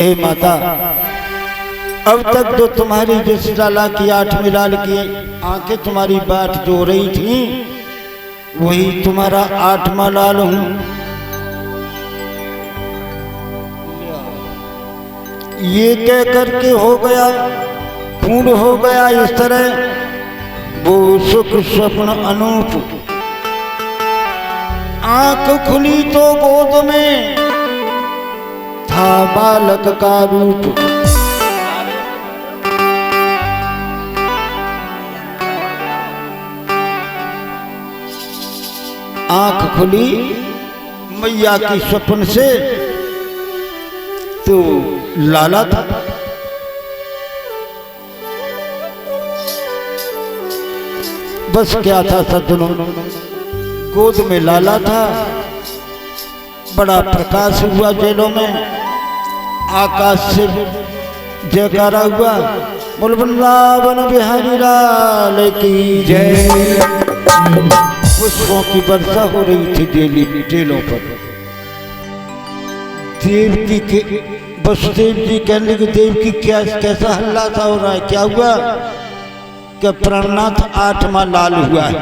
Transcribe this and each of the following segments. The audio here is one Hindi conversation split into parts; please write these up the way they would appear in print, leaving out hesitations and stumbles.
हे माता, अब तक तो तुम्हारी जिस लाला की 8 में लाल की आंखें तुम्हारी बाट जो रही थी, वही तुम्हारा 8वां लाल हूं। ये कह करके हो गया, पूर्ण हो गया इस तरह वो सुख स्वप्न अनूप। आंख खुली तो गोद में था बालक का रूप। आंख खुली मैया की स्वप्न से तो लाला था। बस क्या था सज्जनों, गोद में लाला था। बड़ा प्रकाश हुआ जेलों में, आकाश से जयकारा हुआ, बोल वृंदावन बिहारी लाल की जय। पुष्पों की वर्षा हो रही थी जेलों पर। देवकी के वसुदेव जी कहने लगे, देवकी कैसा हल्ला सा हो रहा है, क्या हुआ? कि प्राणनाथ 8वां लाल हुआ है।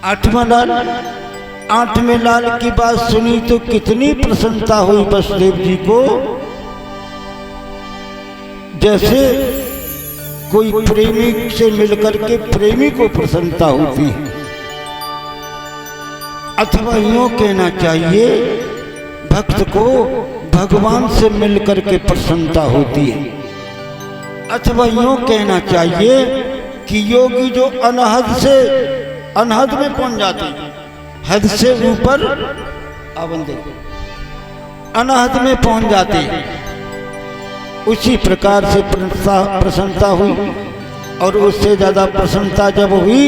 8वां लाल, 8वें लाल की बात सुनी तो कितनी प्रसन्नता हुई वसुदेव जी को, जैसे कोई प्रेमी से मिलकर के प्रेमी को प्रसन्नता होती है, अथवा यूं कहना चाहिए भक्त को भगवान से मिलकर के प्रसन्नता होती है, अथवा यूं कहना चाहिए कि योगी जो अनहद में पहुंच जाते, हद से ऊपर अनहद में पहुंच जाते, उसी प्रकार से प्रसन्नता हुई। और उससे ज्यादा प्रसन्नता जब हुई,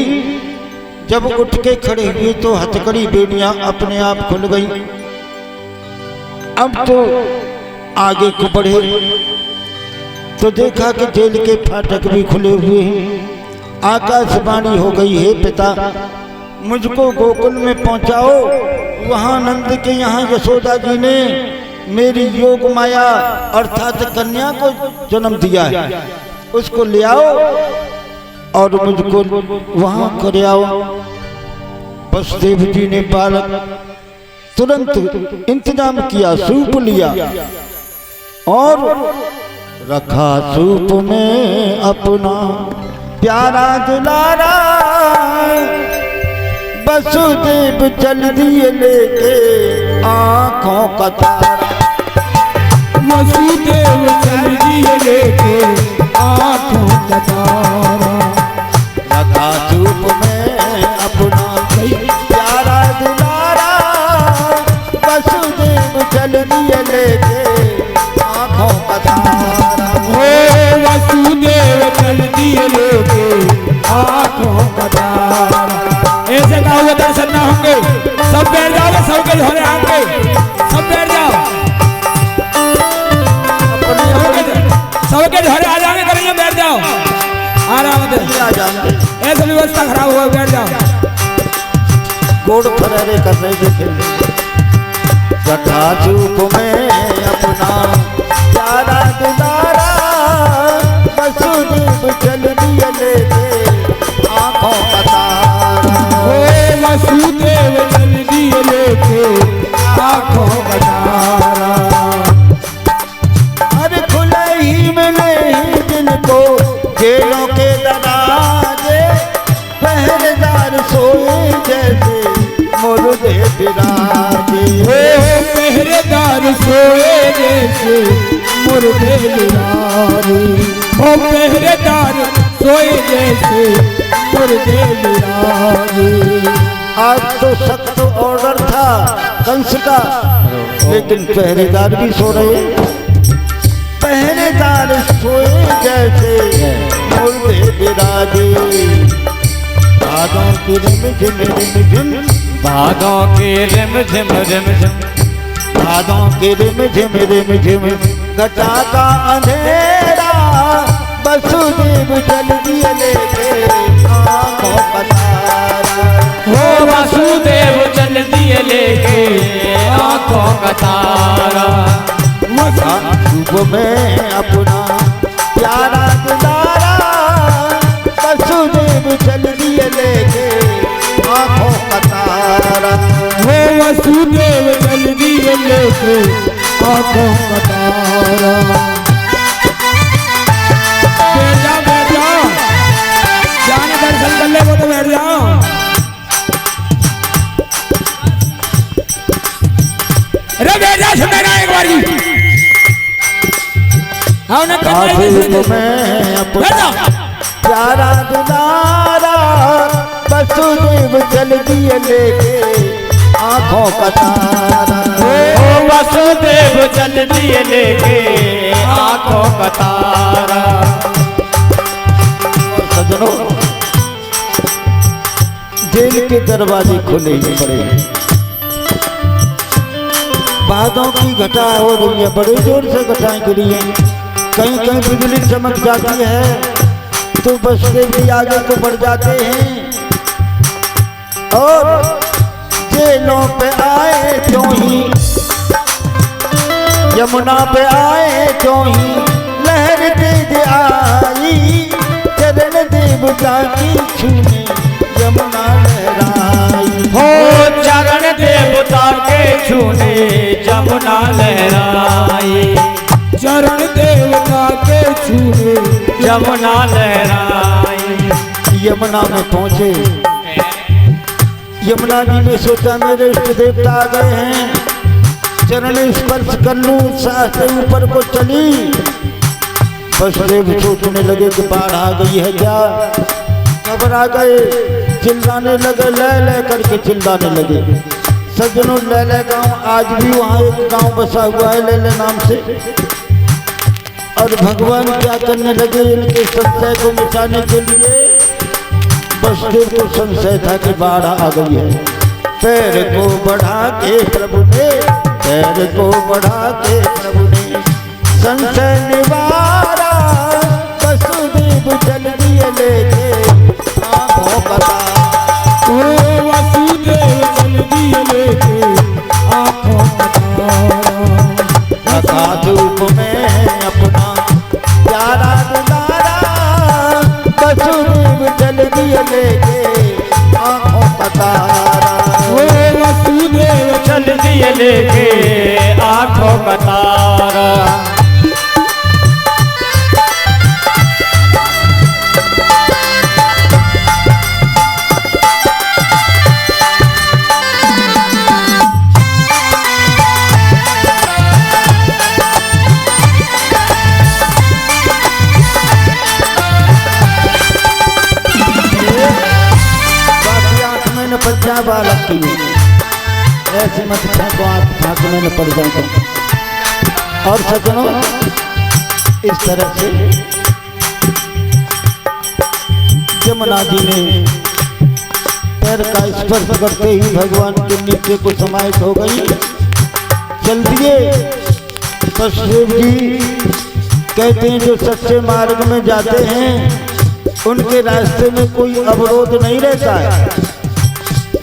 जब उठ के खड़े हुए तो हथकड़ी बेड़ियां अपने आप खुल गई। अब तो आगे को बढ़े तो देखा कि जेल के फाटक भी खुले हुए हैं। आकाशवाणी हो गई, हे पिता मुझको गोकुल में पहुंचाओ, वहां नंद के यहाँ यशोदा जी ने मेरी योग माया अर्थात कन्या को जन्म दिया है, उसको ले आओ और मुझको वहां कर आओ। वसुदेव जी ने बालक तुरंत इंतजाम किया, सूप लिया और रखा सूप में अपना प्यारा दुलारा। वसुदेव चल दिए लेके आंखों का तारा। वसुदेव चल दिए लेके आंखों का तारा। रखा सूप में अपना प्यारा दुलारा। वसुदेव चल दिए लेके आंखों का तारा। वसुदेव चल दिए लेके आंखों का तारा। ऐसे का हुआ दर्शन ना होंगे, सब बैठ जाओ, सबके झोले आके सब बैठ जाओ, सबके झोले आ जाएंगे, करेंगे बैठ जाओ आराम से, आ जाएंगे। ऐसे व्यवस्था खराब हुआ, बैठ जाओ। गोड़ फरारे कर रहे देखे। रखा सूप में अपना प्यारा दुलारा। वसुदेव चल दिए लेके आंखों का तारा। वसुदेव चल दिए लेके आंखों का तारा। अरे खुले ही मिले ही जिनको जेलों के दरवाजे, पहरेदार सोए जैसे मुर्दे बिराजे। पहरेदार सोए जैसे मुर्दे बिराजे। ओ पहरेदार सोए जैसे मुर्दे बिराजे। आज तो सख्त ऑर्डर था कंस का, लेकिन पहरेदार भी सो रहे। पहरेदार सोए जैसे मुर्दे बिराजे। भादों की रिम झिम रिम झिम, भादों की रिम झिम रिम झिम, भादों की रिम झिम घटा का अंधेरा। वसुदेव चल दिए लेके आंखों का तारा। हो वसुदेव चल दिए लेके आंखों का तारा। सूप में अपना प्यारा दुलारा वसुदेव चल दिए लेके आंखों का तारा। हो वसुदेव चल दिए लेके आंखों का तारा। बैठ जाओ जाने दर्शन कर ले वो तो बैठ जाओ। अरे बैठ जाओ सुन ना एक बार में अपना प्यारा दुलारा वसुदेव चल दिए लेके आंखों का तारा। ओ वसुदेव चल दिए लेके आंखों का तारा। सजनों जेल के दरवाजे खुले ही पड़े हैं, बादों की घटा हो रही है, बड़े जोर से घटाएं गिरी हैं, कहीं कहीं बिजली चमक जाती है तो बसदेव भी आगे को बढ़ जाते हैं। और जेलों पे आए क्यों ही, यमुना पे आए क्यों ही, लहर तेज आई चरण देवता की छूने यमुना लहराई। हो चरण देवता के छूने यमुना लहराई। चरण देवता के छूने यमुना लहराई। यमुना में पहुंचे, यमुना जी ने सोचा मेरे इष्ट देवता आ गए हैं, चरण स्पर्श कर लूं, साथ से ऊपर को चली। वसुदेव सोचने लगे कि बाढ़ आ गई है क्या, घबरा गए, चिल्लाने लगे, ले ले करके चिल्लाने लगे। सज्जनों ले ले गांव आज भी वहाँ एक गांव बसा हुआ है ले ले नाम से। और भगवान क्या करने लगे, इनके संशय को मिटाने के लिए वसुदेव को संशय था कि बाढ़ आ गई है। पैर को बढ़ा के प्रभु ने, पैर को बढ़ा के प्रभु ने संशय निवारा, वसुदेव चल दिए लेके आंखों का तारा। ओ वसुदेव चल दिए लेके आंखों का तारा। रखा धूप में अपना प्यारा दुलारा, वसुदेव चल दिए लेके आंखों का तारा। ओ वसुदेव चल दिए लेके आंखों का तारा। बच्चा बालक की ऐसे मत फेंको, आप फांकने में पड़ जाए। और सज्जनों इस तरह से यमुना जी ने पैर का स्पर्श करते ही भगवान के नीचे को समाहित हो गई, चल दिए। वसुदेव जी कहते हैं जो सच्चे मार्ग में जाते हैं उनके रास्ते में कोई अवरोध नहीं रहता है।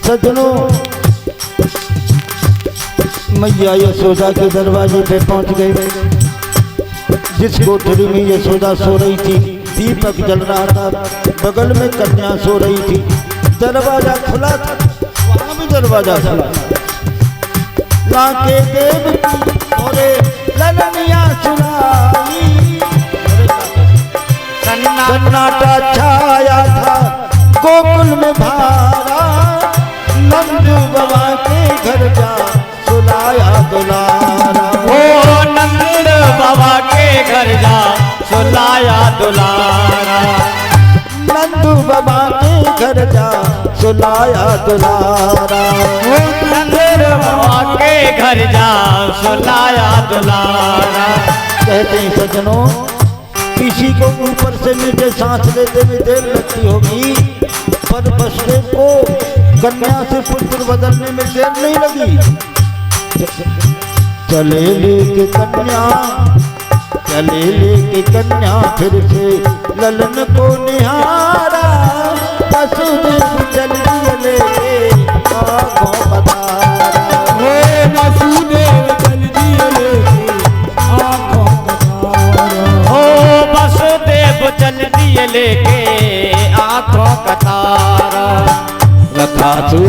सज्जनों मैया यशोदा के दरवाजे पे पहुंच गए। जिस कोठरी में यशोदा सो रही थी दीपक जल रहा था, बगल में कन्या सो रही थी, दरवाजा खुला था, वहां भी दरवाजा खुला। लाके देव की और ललनिया सुनाई, सन्नाटा छाया था गोकुल में भारा, नंदू बाबा के घर जा सुलाया दुलारा। ओ नंद बाबा के घर जा सुलाया दुलारा। नंदू बाबा के घर जा सुलाया दुलारा। ओ नंद बाबा के घर जा सुलाया दुलारा। कहते हैं सज्जनों किसी को ऊपर से नीचे सांस लेते हुए देर लगती होगी, पर वसुदेव को कन्या से पुत्र बदलने में देर नहीं लगी। चले लेके कन्या, चले लेके कन्या फिर से ललन को निहारा, वसुदेव चल दिए लेके आंखों का तारा। वसुदेव चल दिए लेके आंखों का तारा। लेके आंखों का तारा, रखा तू